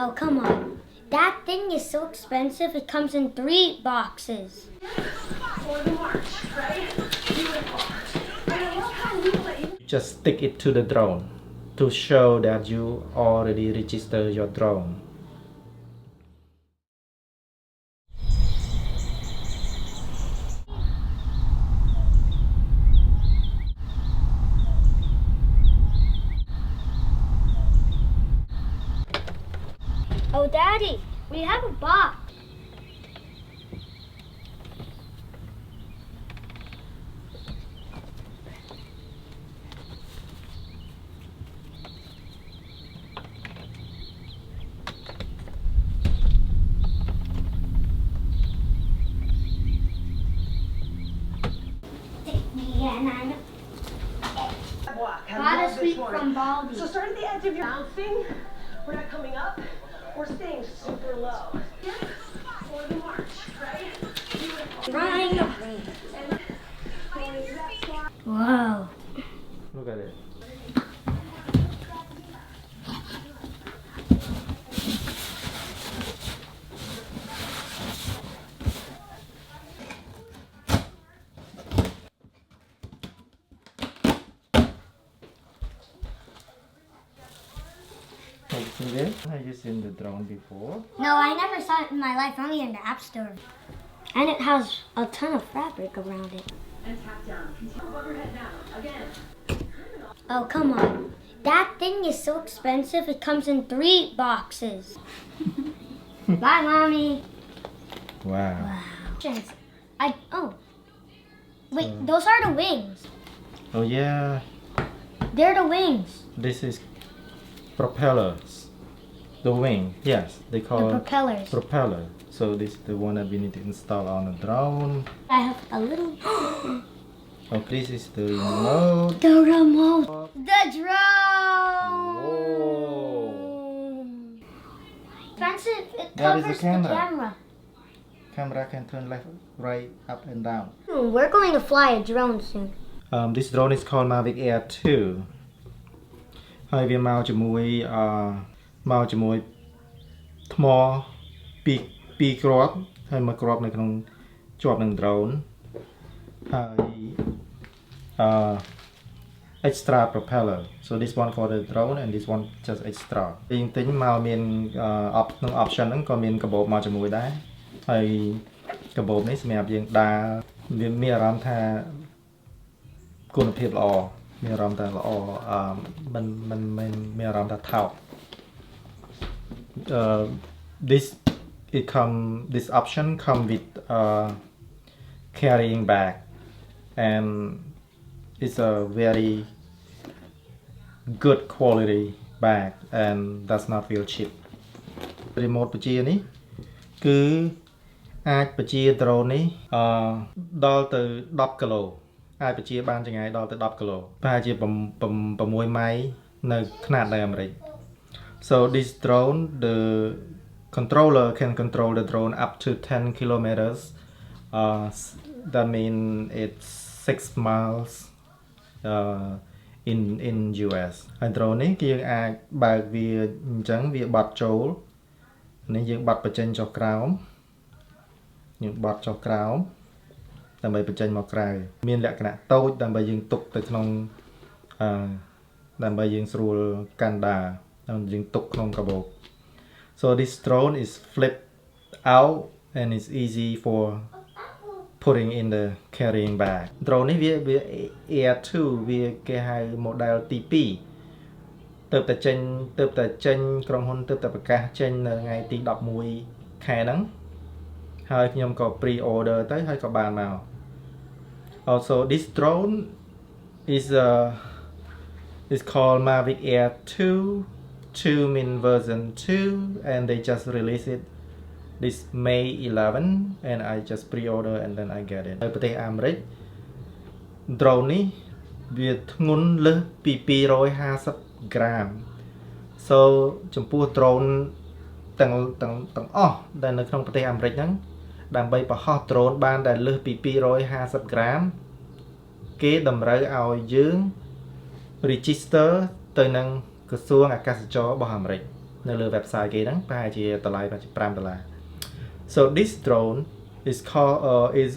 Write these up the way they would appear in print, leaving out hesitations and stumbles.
Oh, come on. That thing is so expensive, it comes in 3 boxes. For the march, right? Beautiful. And I love how you let you Just stick it to the drone to show that you already registered your drone. Oh, Daddy, we have a box. Got a sweep from Baldy. So start at the edge of your bouncing. We're not coming up. We're staying super low. For the march, right? Beautiful. Trying to breathe. And going to that spot. Whoa. Look at it. Have you seen it? Have you seen the drone before? No, I never saw it in my life, only in the App Store. And it has a ton of fabric around it. And tap down. Continue above your head now. Again. Oh, come on. That thing is so expensive, it comes in 3 boxes. Bye, Mommy. Wow. Oh. Wait, those are the wings. Oh yeah, They're the wings. this is propellers. The wing, yes, they The call propellers. propeller. So this is the one that we need to install on the drone. I have a little... Oh, this is the remote. The remote. The drone. Whoa. Expensive. It That is the covers the camera. camera. Camera can turn left, right, up and down. We're going to fly a drone soon. This drone is called Mavic Air 2. ហើយវាមកជាមួយថ្មពីរគ្រាប់ហើយមួយគ្រាប់នៅក្នុងជាប់នឹង drone ហើយ extra propeller. So this one for the drone and this one just extra. យើងទិញមកមានក្នុង option ហ្នឹងក៏មានកាបូបមកជាមួយដែរហើយកាបូបនេះសម្រាប់យើងដើរវាមានអារម្មណ៍ថាគុណភាពល្អមានអារម្មណ៍ថាល្អមិនមានអារម្មណ៍ថាថោក this option come with carrying bag and it's a very good quality bag and does not feel cheap. Remote បញ្ជានេះគឺអាចបញ្ជា drone នេះដល់ទៅ 10 គីឡូ អាចបញ្ជាបានចម្ងាយដល់ទៅ 10 គីឡូ ប្រហែលជា 6 ម៉ៃ នៅខ្នាតនៅអាមេរិក So this drone, the controller can control the drone up to 10 kilometers. That means it's 6 miles in US. ហើយ drone នេះគឺយើងអាចបើកវាអញ្ចឹងវាបត់ចូលនេះយើងបត់បញ្ចេញចុះក្រោមយើងបត់ចុះក្រោមដើម្បីបញ្ចេញមកក្រៅមានលក្ខណៈតូចដើម្បីយើងទុកទៅក្នុងដើម្បីយើងស្រួលកាន់ដាយើងទុកក្នុងកាបូប So this drone is flipped out and it's easy for putting in the carrying bag. Drone នេះវា Air 2 វាគេហៅ model ទី 2 ទើបតែចេញក្រុមហ៊ុនទើបតែប្រកាសចេញនៅថ្ងៃទី 11 ខែហ្នឹងហើយខ្ញុំក៏ pre-order ទៅហើយក៏បានមក Also this drone is called Mavic Air 2 mean version 2 and they just released it this May 11 and I just pre-order and then I get it នៅប្រទេសអាមេរិក drone នេះវាធ្ងន់លើសពី 250 ក្រាម So ចំពោះ drone ទាំងអស់ដែលនៅក្នុងប្រទេសអាមេរិកហ្នឹងដើម្បីបង្ហោះ drone បានដែលលើសពី 250 ក្រាម គេតម្រូវឲ្យយើង register ទៅនឹងក្រសួងអាកាសចររបស់អាមេរិក នៅលើ website គេហ្នឹងប្រហែលជាតម្លៃ$5 so this drone is called is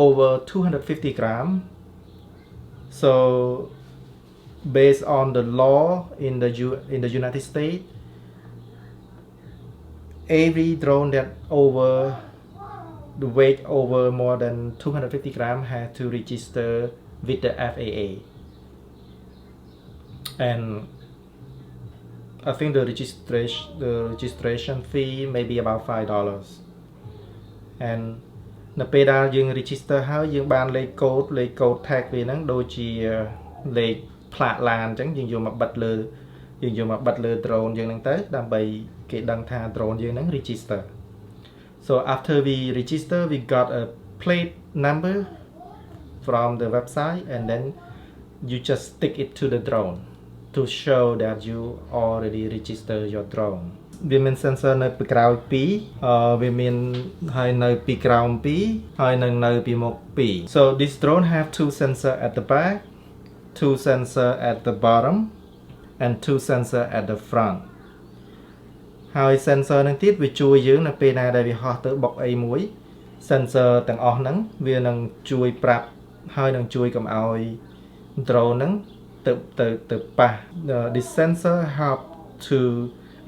over 250 gram so based on the law in the United States every drone that over the weight over more than 250 gram has to register with the FAA and I think the registration fee may be about $5 and នៅពេលដែលយើង register ហើយយើងបានលេខ code tag វាហ្នឹងដូចជាលេខផ្លាកឡានអញ្ចឹងយើងយកមកបិទលើ drone យើងហ្នឹងទៅដើម្បីគេដឹងថា drone យើងហ្នឹង register so after we register we got a plate number from the website and then you just stick it to the drone to show that you already register your drone វាមាន sensor នៅពីក្រោយ2វាមានហើយនៅពីក្រោម2ហើយនៅពីមុខ2 so this drone have 2 sensor at the back 2 sensor at the bottom and 2 sensor at the front ហើយ sensor នឹងទៀតវាជួយយើងនៅពេលណាដែលវាហោះទៅបុកអីមួយ sensor ទាំងអស់ហ្នឹងវានឹងជួយប្រាប់ហើយនឹងជួយកុំឲ្យ drone ហ្នឹងទៅប៉ះ this sensor help to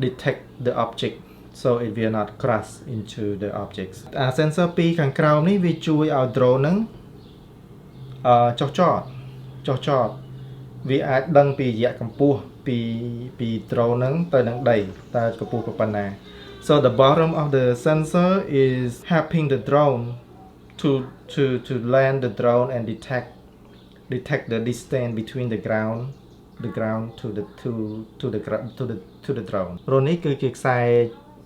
detect the object so it will not crash into the objects sensor 2ខាងក្រោមនេះវាជួយឲ្យ drone ហ្នឹងចុះចតវាអាចដឹងពីរយៈកម្ពស់ពី drone ហ្នឹងទៅនឹងដីតើកម្ពស់ប៉ុណ្ណា so the bottom of the sensor is helping the drone to land the drone and detect the distance between the ground to the drone រនេះគឺជាខ្សែ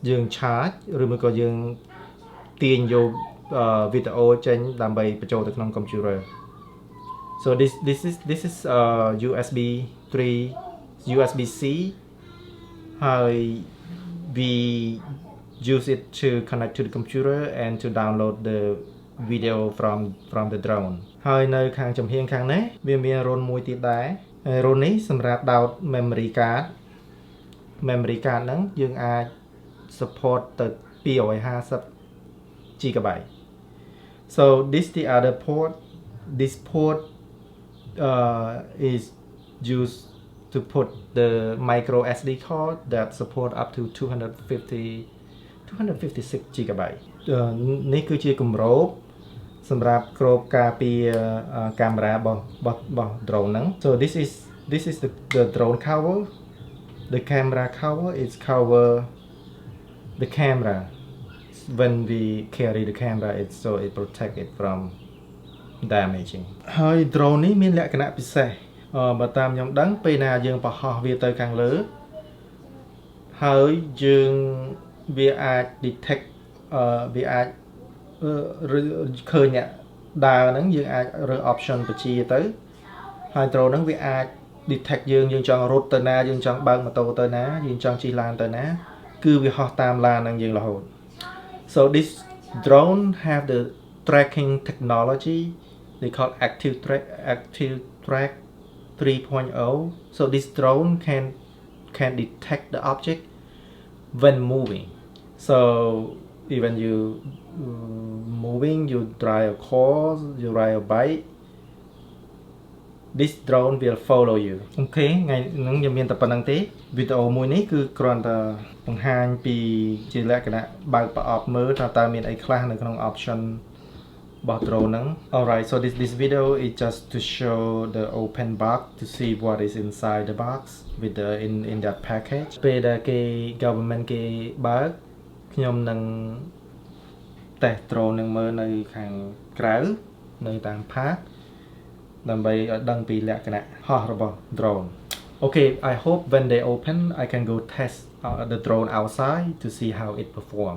យើង charge ឬមួយក៏យើងទាញយកវីដេអូចេញដើម្បីបញ្ចូលទៅក្នុង computer so this is USB 3 USB-C ហើយ we use it to connect to the computer and to download the video from the drone ហើយនៅខាងចំហៀងខាងនេះវាមានរុនមួយទៀតដែររុននេះសម្រាប់ដោត memory card ហ្នឹងយើងអាច support ទៅ250 GB so this the other port this port is used to put the micro SD card that support up to 256 GB នេះគឺជាគម្របសម្រាប់គ្របការពារកាមេរ៉ារបស់ drone ហ្នឹង so this is the drone cover the camera cover is cover the camera when we carry the camera so it protect it from damaging ហើយ drone នេះមានលក្ខណៈពិសេសបើតាមខ្ញុំដឹងពេលណាយើងបោះវាទៅខាងលើហើយយើងវាអាច detect វាអាចឃើញអ្នកដើរហ្នឹងយើងអាចរើស option បញ្ជាទៅហើយ drone ហ្នឹងវាអាច detect យើងចង់រត់ទៅណាយើងចង់បើកម៉ូតូទៅណាយើងចង់ជិះឡានទៅណាគឺវាហោះតាមឡានហ្នឹងយើងរហូត so this drone have the tracking technology they call active track 3.0 so this drone can detect the object when moving so even you moving you drive a car you ride a bike this drone will follow you អូខេថ្ងៃហ្នឹងខ្ញុំមានតែប៉ុណ្្នឹងទេវីដេអូមួយនេះគឺគ្រាន់តែបង្ហាញពីជាលក្ខណៈបើកប្រអប់មើលថាតើមានអីខ្លះនៅក្នុង option របស់ drone ហ្នឹង alright so this video is just to show the open box to see what is inside the box with the in that package ពេលដែលគេ government គេបើកខ្ញុំនឹងតេស្ត drone នឹងមើលនៅខាងក្រៅនៅតាម park ដើម្បីឲ្យដឹងពីលក្ខណៈហោះរបស់ drone okay I hope when they open I can go test the drone outside to see how it perform